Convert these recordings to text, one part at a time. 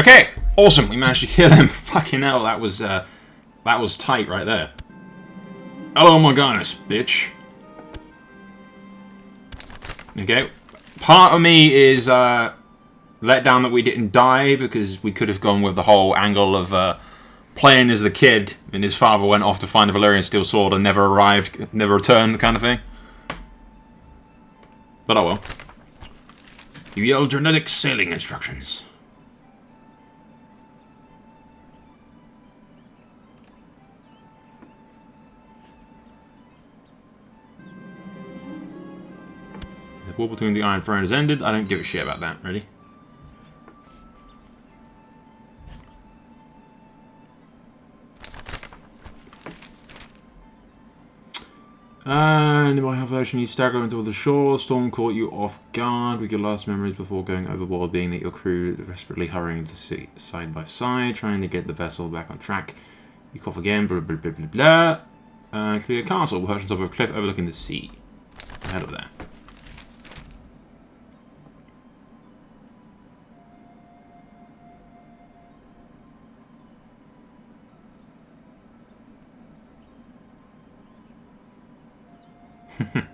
Okay, awesome. We managed to kill him. Fucking hell, that was tight right there. Oh my goodness, bitch. Okay, part of me is let down that we didn't die, because we could have gone with the whole angle of playing as the kid and his father went off to find the Valyrian steel sword and never arrived, never returned, kind of thing. But oh well. You yelled genetic sailing instructions. The war between the Iron Throne has ended. I don't give a shit about that, really. And by half version, you stagger into the shore. Storm caught you off guard with your last memories before going overboard, being that your crew desperately hurrying to sea side by side, trying to get the vessel back on track. You cough again, blah blah blah blah blah. Clear castle, perched on top of a cliff overlooking the sea. Ahead of that.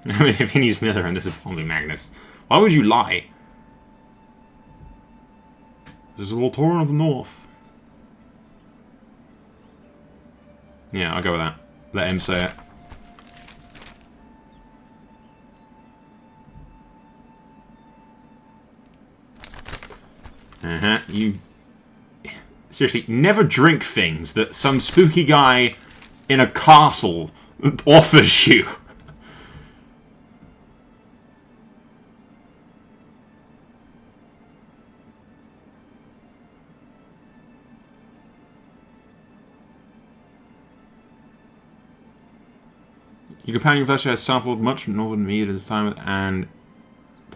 I mean, if he needs Miller and this is probably Magnus. Why would you lie? This is Voltoran of the North. Yeah, I'll go with that. Let him say it. You... Seriously, never drink things that some spooky guy in a castle offers you. Your companion Vesha has sampled much northern mead at the time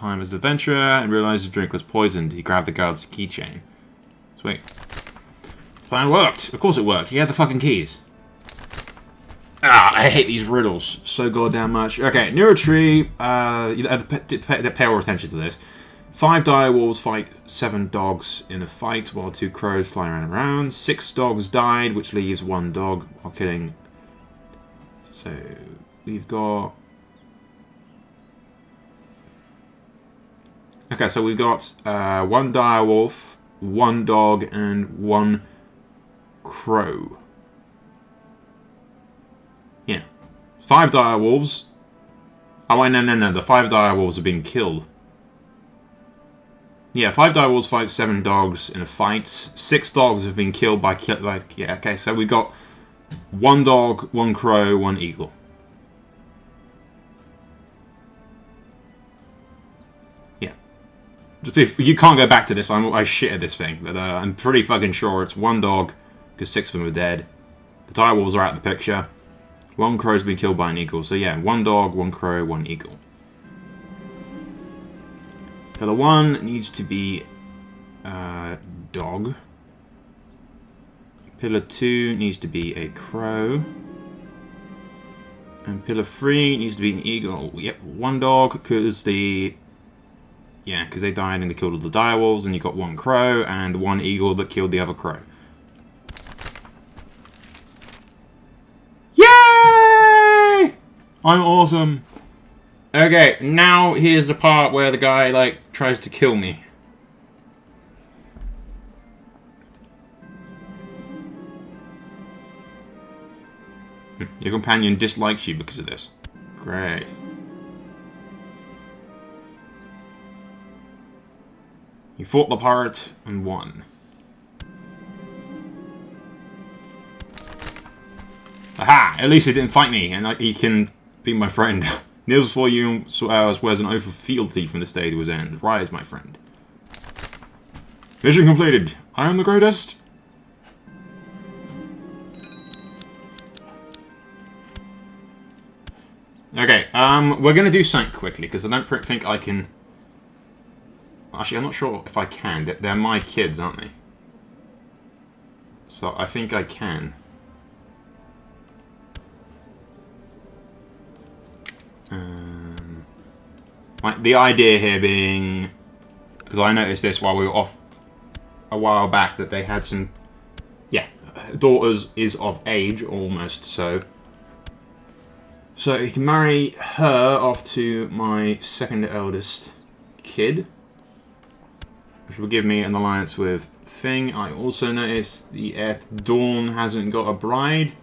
as an adventurer and realized the drink was poisoned. He grabbed the guard's keychain. Sweet. Plan worked. Of course it worked. He had the fucking keys. Ah, I hate these riddles so goddamn much. Okay, near a tree. You have to pay more attention to this. 5 dire wolves fight 7 dogs in a fight while 2 crows fly around. 6 dogs died, which leaves 1 dog while killing. So we've got... Okay, so we've got 1 dire wolf, 1 dog, and 1 crow. Yeah. 5 dire wolves. Oh, wait, no. The 5 dire wolves have been killed. Yeah, 5 dire wolves fight 7 dogs in a fight. 6 dogs have been killed by... yeah, okay, so we've got 1 dog, 1 crow, 1 eagle. Yeah. You can't go back to this. I shit at this thing. But I'm pretty fucking sure it's 1 dog, because 6 of them are dead. The dire wolves are out of the picture. 1 crow's been killed by an eagle. So yeah, 1 dog, 1 crow, 1 eagle. Pillar 1 needs to be dog. Pillar 2 needs to be a crow. And pillar 3 needs to be an eagle. Yep, 1 dog, because the... Yeah, because they died and they killed all the direwolves, and you got 1 crow, and 1 eagle that killed the other crow. Yay! I'm awesome. Okay, now here's the part where the guy, like, tries to kill me. Your companion dislikes you because of this. Great. You fought the pirate and won. Aha! At least he didn't fight me, and he can be my friend. Kneels before you, swears an oath of fealty from the day to his end. Rise, my friend. Mission completed. I am the greatest. Okay, we're gonna do sync quickly, because I don't think I can... Actually, I'm not sure if I can. They're my kids, aren't they? So I think I can. Like, the idea here being... Because I noticed this while we were off... a while back that they had some, yeah, daughters is of age, almost so. So you can marry her off to my second eldest kid, which will give me an alliance with Thing. I also noticed the heir to Dawn hasn't got a bride,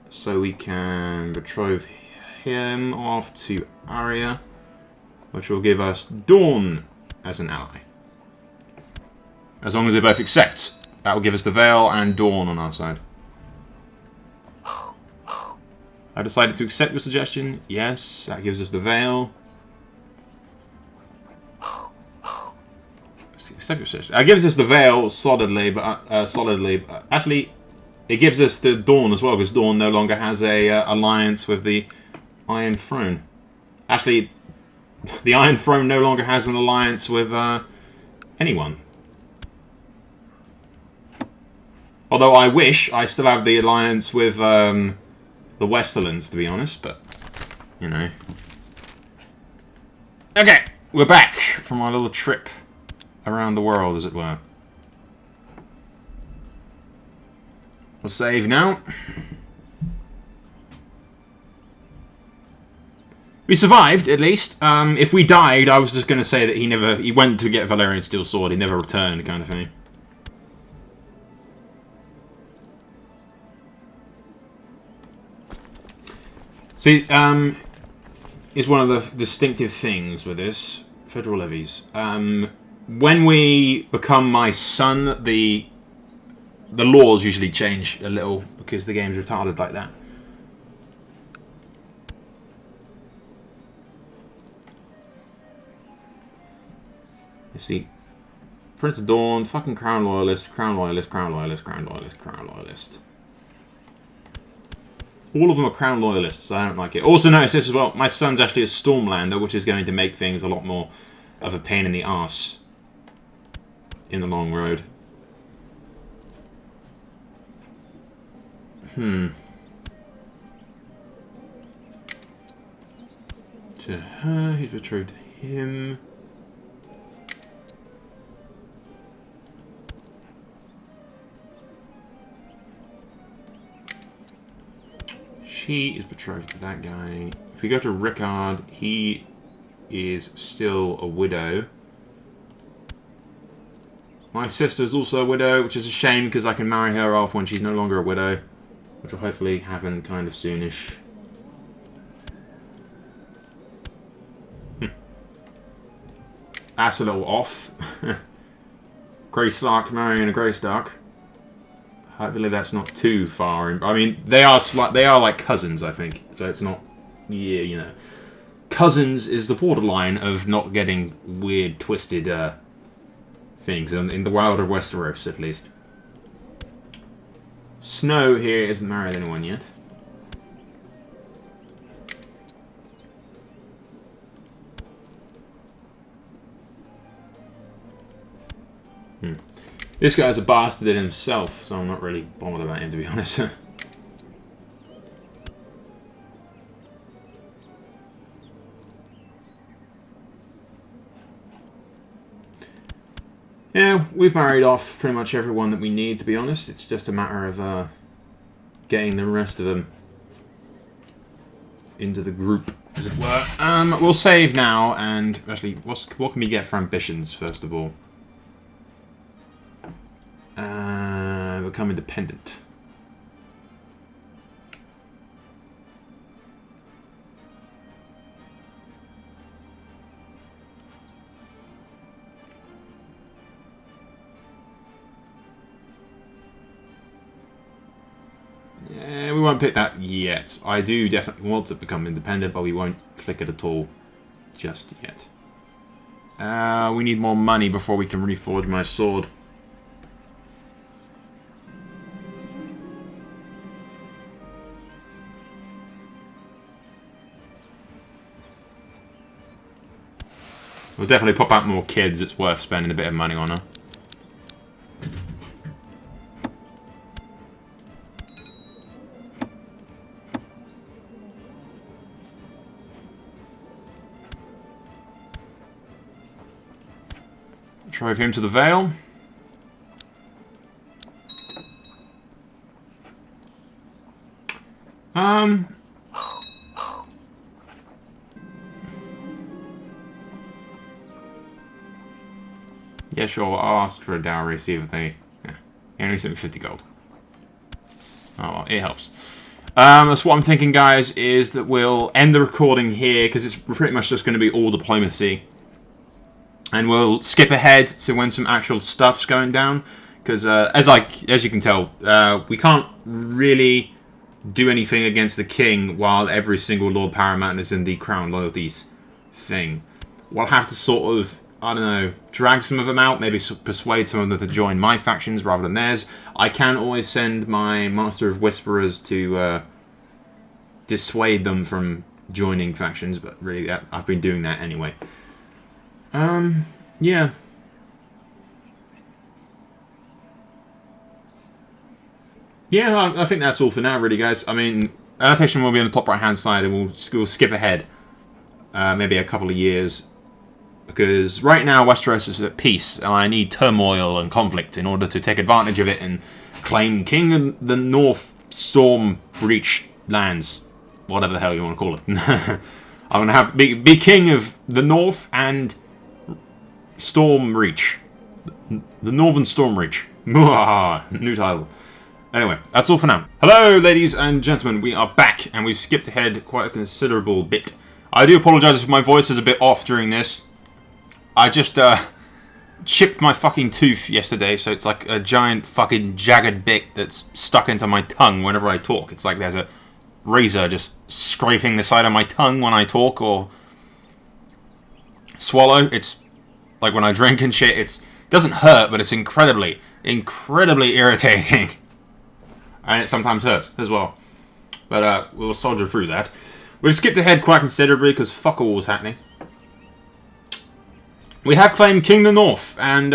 so we can betroth him off to Arya, which will give us Dawn as an ally. As long as they both accept, that will give us the Veil and Dawn on our side. I decided to accept your suggestion. Yes, that gives us the Veil. Accept your suggestion. That gives us the Veil solidly, but actually, it gives us the Dawn as well, because Dawn no longer has a alliance with the Iron Throne. Actually, the Iron Throne no longer has an alliance with anyone. Although I wish I still have the alliance with the Westerlands, to be honest, but, you know. Okay, we're back from our little trip around the world, as it were. We'll save now. We survived, at least. If we died, I was just going to say that he went to get Valerian's Steel Sword, he never returned, kind of thing. See, is one of the distinctive things with this. Federal levies. When we become my son, the laws usually change a little, because the game's retarded like that. You see, Prince of Dawn, fucking Crown Loyalist, Crown Loyalist, Crown Loyalist, Crown Loyalist, Crown Loyalist. All of them are Crown Loyalists, I don't like it. Also notice this as well, my son's actually a Stormlander, which is going to make things a lot more of a pain in the arse in the long road. To her, he's betrothed to him. She is betrothed to that guy. If we go to Rickard, he is still a widow. My sister's also a widow, which is a shame because I can marry her off when she's no longer a widow, which will hopefully happen kind of soonish. That's a little off. Greystark marrying a Greystark. Hopefully that's not too far in. I mean, they are like cousins, I think. So it's not, yeah, you know. Cousins is the borderline of not getting weird, twisted things in the world of Westeros, at least. Snow here isn't married anyone yet. This guy's a bastard in himself, so I'm not really bothered about him, to be honest. Yeah, we've married off pretty much everyone that we need, to be honest. It's just a matter of getting the rest of them into the group, as it were. We'll save now, and actually, what can we get for ambitions, first of all? Become independent. Yeah, we won't pick that yet. I do definitely want to become independent, but we won't click it at all just yet. We need more money before we can reforge my sword. We'll definitely pop out more kids. It's worth spending a bit of money on her. Drove him to the Vale. Yeah, sure, I'll ask for a dowry, see if they... Yeah, he only sent me 50 gold. Oh, well, it helps. So what I'm thinking, guys, is that we'll end the recording here, because it's pretty much just going to be all diplomacy. And we'll skip ahead to when some actual stuff's going down, because as you can tell, we can't really do anything against the king while every single Lord Paramount is in the Crown Loyalties thing. We'll have to sort of, I don't know, drag some of them out, maybe persuade some of them to join my factions rather than theirs. I can always send my Master of Whisperers to dissuade them from joining factions, but really, I've been doing that anyway. Yeah. Yeah, I think that's all for now, really, guys. I mean, annotation will be on the top right-hand side, and we'll skip ahead maybe a couple of years. Because right now, Westeros is at peace, and I need turmoil and conflict in order to take advantage of it and claim King of the North Storm Reach lands. Whatever the hell you want to call it. I'm going to be King of the North and Storm Reach. The Northern Storm Reach. New title. Anyway, that's all for now. Hello, ladies and gentlemen. We are back, and we've skipped ahead quite a considerable bit. I do apologise if my voice is a bit off during this. I just chipped my fucking tooth yesterday, so it's like a giant fucking jagged bit that's stuck into my tongue whenever I talk. It's like there's a razor just scraping the side of my tongue when I talk or swallow. It's like when I drink and shit, it doesn't hurt, but it's incredibly irritating. And it sometimes hurts as well. But we'll soldier through that. We've skipped ahead quite considerably because fuck all was happening. We have claimed King of the North, and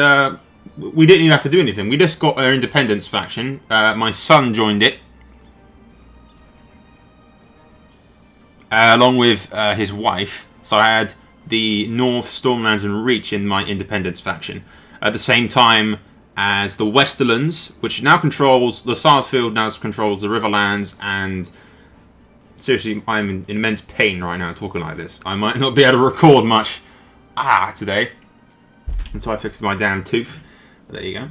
we didn't even have to do anything. We just got our independence faction. My son joined it. Along with his wife. So I had the North, Stormlands and Reach in my independence faction. At the same time as the Westerlands, which now controls... The Sarsfield now controls the Riverlands, and... Seriously, I'm in immense pain right now talking like this. I might not be able to record much today. Until I fix my damn tooth. But there you go.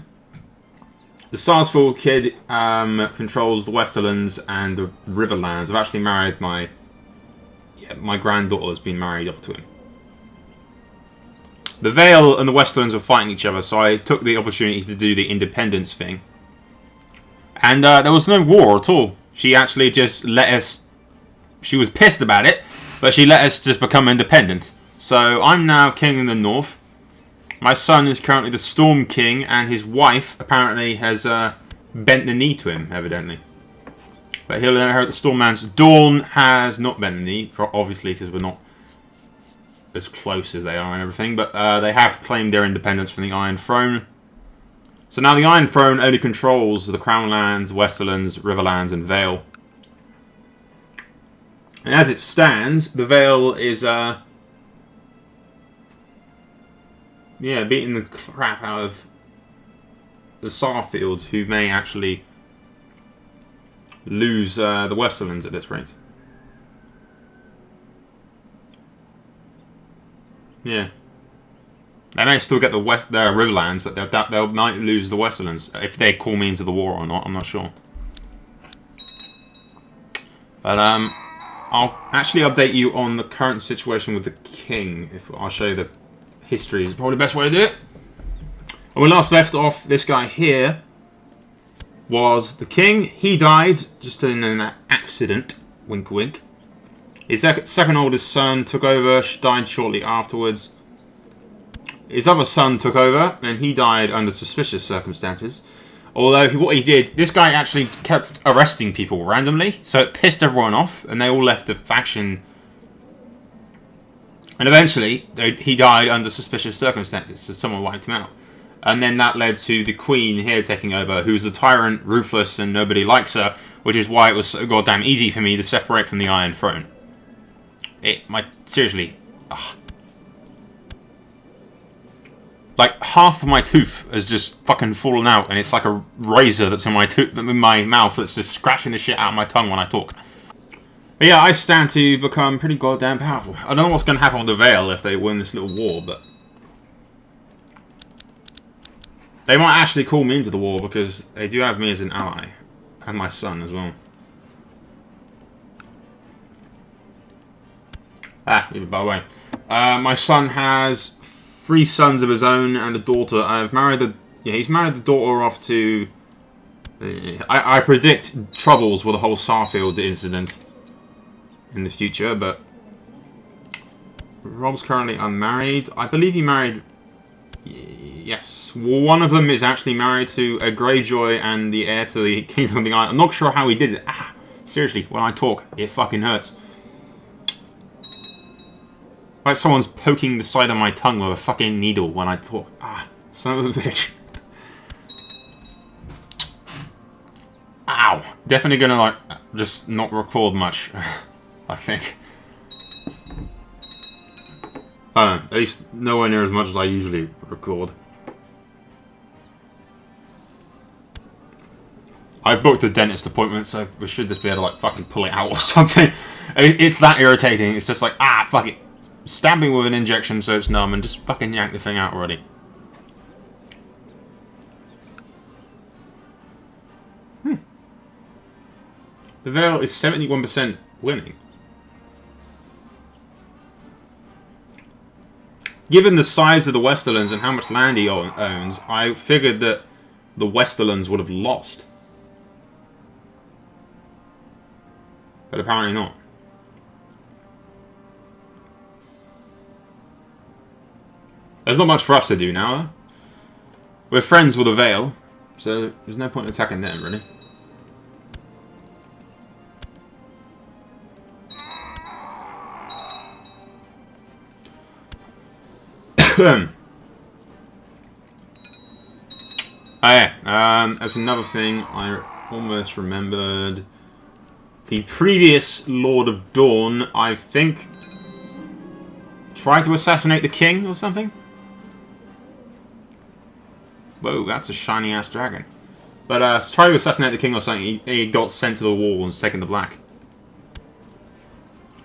The Sarsfield kid controls the Westerlands and the Riverlands. I've actually married my... Yeah, my granddaughter has been married up to him. The Vale and the Westerlands were fighting each other, so I took the opportunity to do the independence thing. And there was no war at all. She actually just let us... She was pissed about it, but she let us just become independent. So I'm now King of the North. My son is currently the Storm King, and his wife apparently has bent the knee to him, evidently. But he'll inherit the Stormlands. Dawn has not bent the knee, obviously, because we're not as close as they are and everything. But they have claimed their independence from the Iron Throne. So now the Iron Throne only controls the Crownlands, Westerlands, Riverlands, and Vale. And as it stands, the Vale is... yeah, beating the crap out of the Sarsfield, who may actually lose the Westerlands at this rate. Yeah. They may still get the Riverlands, but they might lose the Westerlands if they call me into the war or not. I'm not sure. But I'll actually update you on the current situation with the king. I'll show you the history is probably the best way to do it. When we last left off, this guy here was the king. He died just in an accident. Wink, wink. His second oldest son took over. She died shortly afterwards. His other son took over, and he died under suspicious circumstances. Although, what he did, this guy actually kept arresting people randomly, so it pissed everyone off, and they all left the faction. And eventually, he died under suspicious circumstances, so someone wiped him out. And then that led to the Queen here taking over, who's a tyrant, ruthless, and nobody likes her, which is why it was so goddamn easy for me to separate from the Iron Throne. Seriously. Ugh. Like, half of my tooth has just fucking fallen out, and it's like a razor that's in my mouth that's just scratching the shit out of my tongue when I talk. But yeah, I stand to become pretty goddamn powerful. I don't know what's going to happen with the Veil if they win this little war, but... They might actually call me into the war because they do have me as an ally. And my son as well. Even by the way. My son has 3 sons of his own and a daughter. I've married the... Yeah, he's married the daughter off to... I predict troubles with the whole Sarfield incident in the future, but... Rob's currently unmarried. I believe he married... Yes. One of them is actually married to a Greyjoy and the heir to the Kingdom of the Iron. I'm not sure how he did it. Seriously, when I talk, it fucking hurts. Like someone's poking the side of my tongue with a fucking needle when I talk. Son of a bitch. Ow. Definitely gonna, like, just not record much, I think. I don't know, at least nowhere near as much as I usually record. I've booked a dentist appointment, so we should just be able to, like, fucking pull it out or something. It's that irritating. It's just like, fuck it. Stab me with an injection so it's numb and just fucking yank the thing out already. The Veil is 71% winning. Given the size of the Westerlands and how much land he owns, I figured that the Westerlands would have lost. But apparently not. There's not much for us to do now, huh? We're friends with the Veil, so there's no point in attacking them, really. That's another thing I almost remembered. The previous Lord of Dawn, I think, tried to assassinate the king or something? Whoa, that's a shiny-ass dragon. But, tried to assassinate the king or something, he got sent to the wall and was taken to black.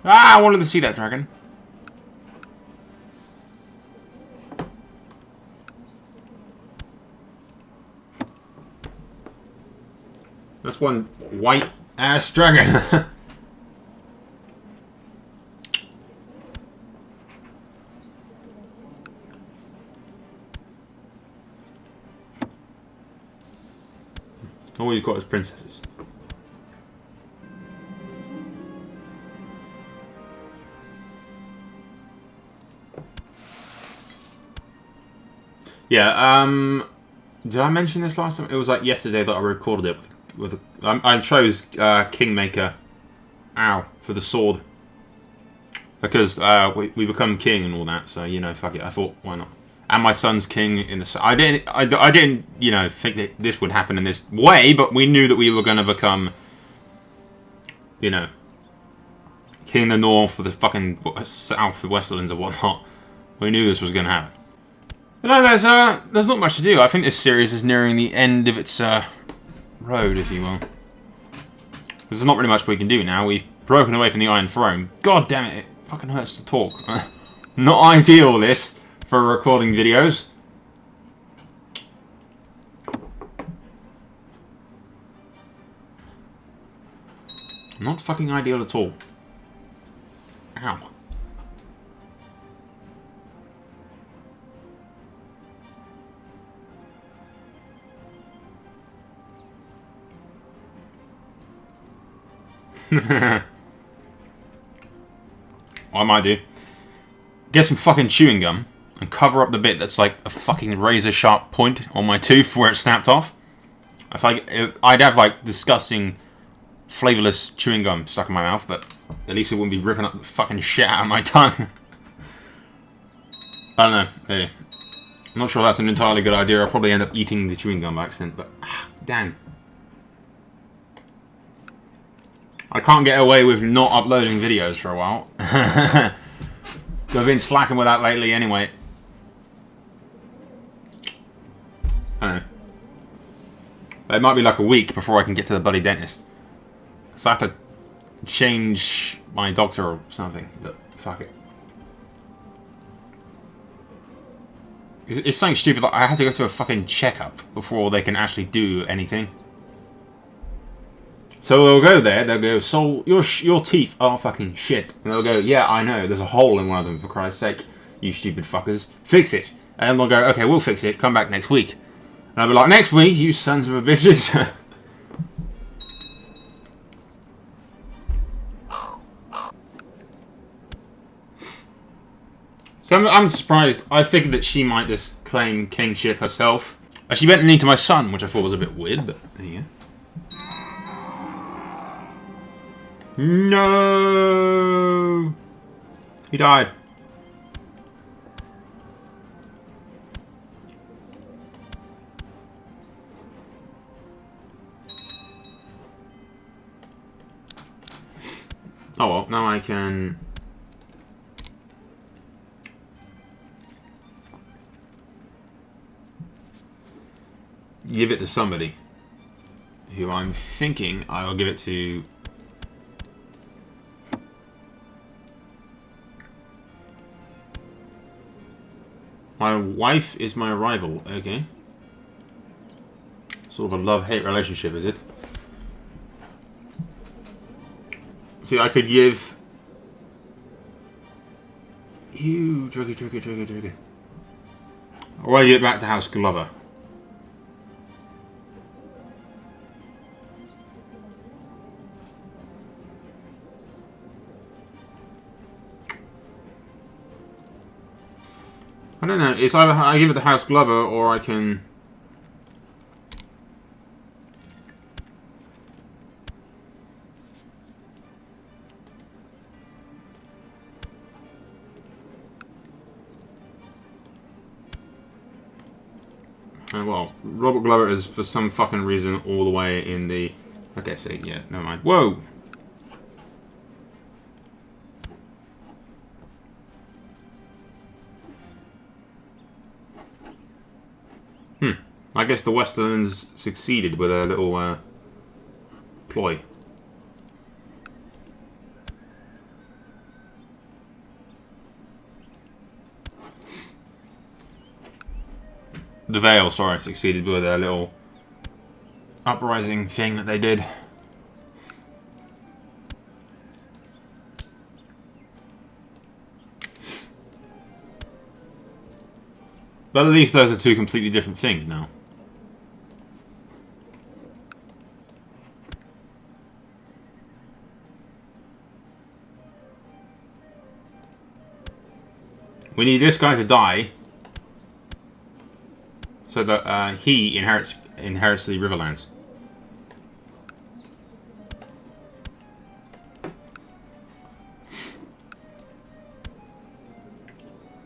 I wanted to see that dragon. That's one white-ass dragon. All he's got is princesses. Yeah, did I mention this last time? It was like yesterday that I recorded it with I chose Kingmaker for the sword. Because we become king and all that, so you know, fuck it, I thought, why not? And my son's king in the... I didn't, you know, think that this would happen in this way, but we knew that we were going to become, you know, king of the north for the fucking south, the Westerlands and whatnot. We knew this was going to happen. But no, there's not much to do. I think this series is nearing the end of its road, if you will. There's not really much we can do now. We've broken away from the Iron Throne. God damn it, it fucking hurts to talk. Not ideal, this. For recording videos. Not fucking ideal at all. Ow. What I might do. Get some fucking chewing gum. And cover up the bit that's like a fucking razor sharp point on my tooth where it snapped off. I'd have like disgusting flavorless chewing gum stuck in my mouth, but at least it wouldn't be ripping up the fucking shit out of my tongue. I don't know. Maybe. I'm not sure that's an entirely good idea. I'll probably end up eating the chewing gum by accident, but damn. I can't get away with not uploading videos for a while. I've been slacking with that lately anyway. I don't know. But it might be like a week before I can get to the bloody dentist. So I have to change my doctor or something, but fuck it. It's something stupid, like I have to go to a fucking checkup before they can actually do anything. So they'll go there, they'll go, Soul, your teeth are fucking shit. And they'll go, yeah, I know, there's a hole in one of them, for Christ's sake, you stupid fuckers. Fix it. And then they'll go, okay, we'll fix it, come back next week. And I'll be like, next week, you sons of a bitches. So I'm surprised. I figured that she might just claim kingship herself. She bent the knee to my son, which I thought was a bit weird, but there you go. No! He died. Oh well, now I can... give it to somebody who I'm thinking I will give it to. My wife is my rival. Okay. Sort of a love-hate relationship, is it? See, I could give you tricky. Or I get back to House Glover. I don't know, it's either I give it to House Glover or I can... well, Robert Glover is for some fucking reason all the way in the... Okay, see, yeah, never mind. Whoa! I guess the Westerlands succeeded with a little ploy. The Vale, sorry, succeeded with a little uprising thing that they did. But at least those are two completely different things now. We need this guy to die so that he inherits the Riverlands.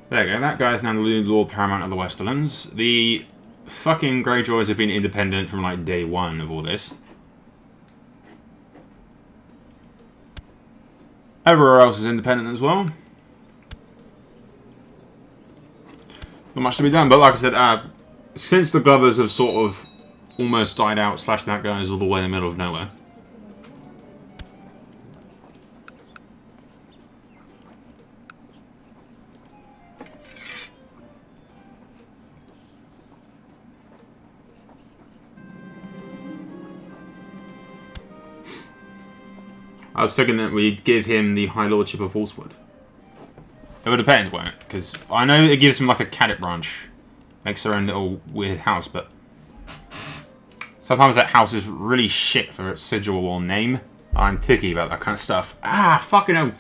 There you go, that guy's now the Lord Paramount of the Westerlands. The fucking Greyjoys have been independent from like day one of all this. Everywhere else is independent as well. Not much to be done, but like I said, since the Glovers have sort of almost died out, / that guy's all the way in the middle of nowhere. I was thinking that we'd give him the High Lordship of Horsewood. It would depend, won't it? Because I know it gives him like a cadet branch. Makes their own little weird house, but... sometimes that house is really shit for its sigil or name. I'm picky about that kind of stuff. Ah, fucking hell.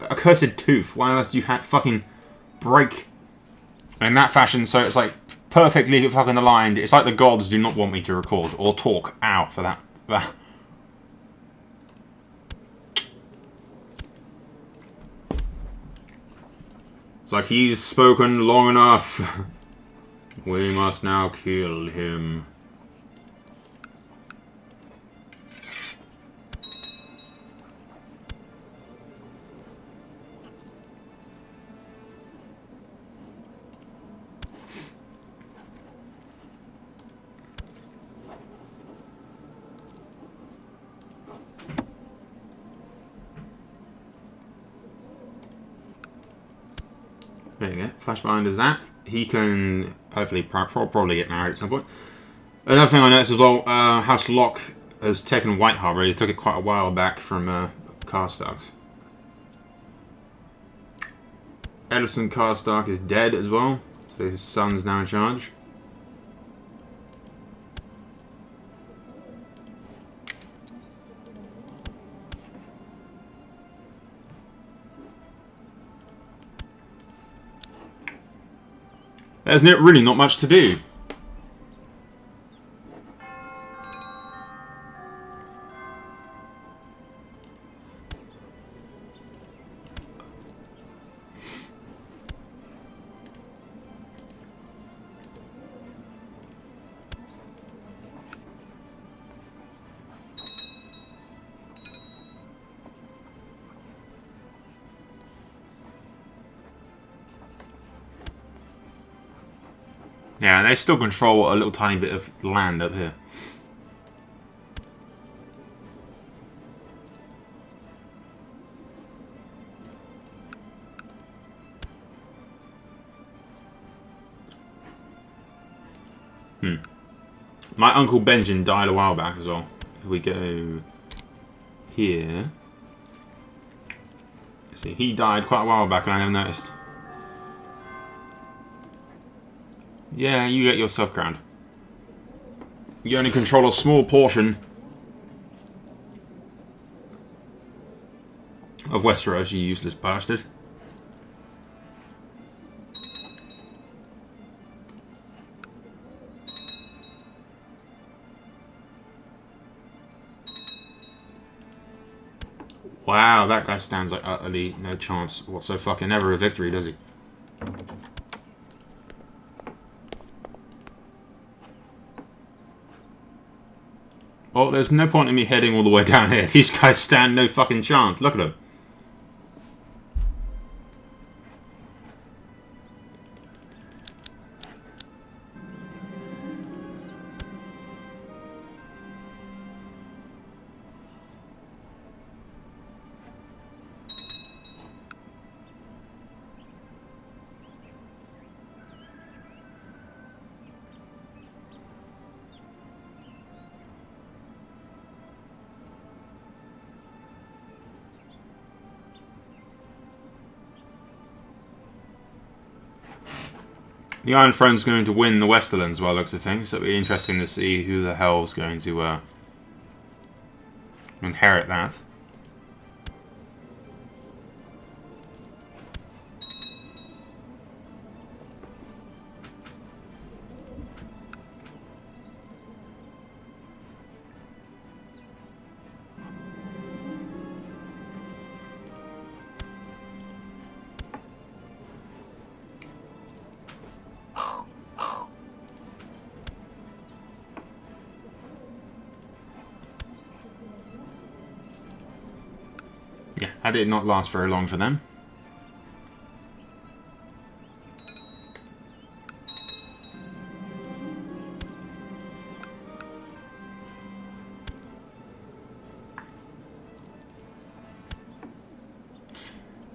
A cursed tooth. Why on earth do you fucking break in that fashion so it's like perfectly fucking aligned? It's like the gods do not want me to record or talk. Ow, for that. It's like he's spoken long enough. We must now kill him. There you go. Flash behind is that. He can hopefully probably get married at some point. Another thing I noticed as well, House Locke has taken White Harbour. He took it quite a while back from Greystark. Edison Greystark is dead as well, so his son's now in charge. There's really not much to do. Yeah, they still control a little tiny bit of land up here. My Uncle Benjamin died a while back as well. If we go here... See, he died quite a while back and I never noticed. Yeah, you get yourself crowned. You only control a small portion of Westeros, you useless bastard. Wow, that guy stands like utterly no chance whatsoever. Never a victory, does he? Oh, there's no point in me heading all the way down here. These guys stand no fucking chance. Look at them. The Iron Throne's going to win the Westerlands by the looks of things, so it'll be interesting to see who the hell's going to inherit that. Yeah, that did not last very long for them.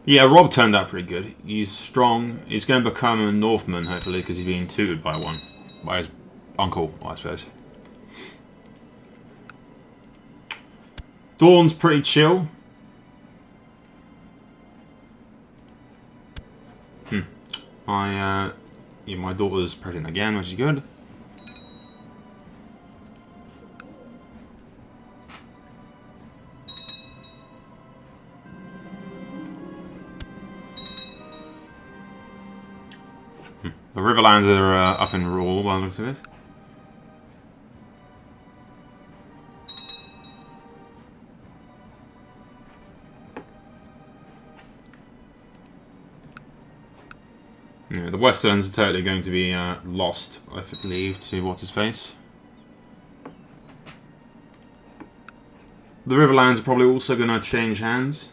Yeah, Rob turned out pretty good. He's strong. He's going to become a Northman, hopefully, because he's being tutored by one. By his uncle, I suppose. Dawn's pretty chill. My daughter's pregnant again, which is good. The Riverlands are up in rule by the looks of it. Yeah, the Westerlands are totally going to be lost, I believe, to what's-his-face. The Riverlands are probably also going to change hands.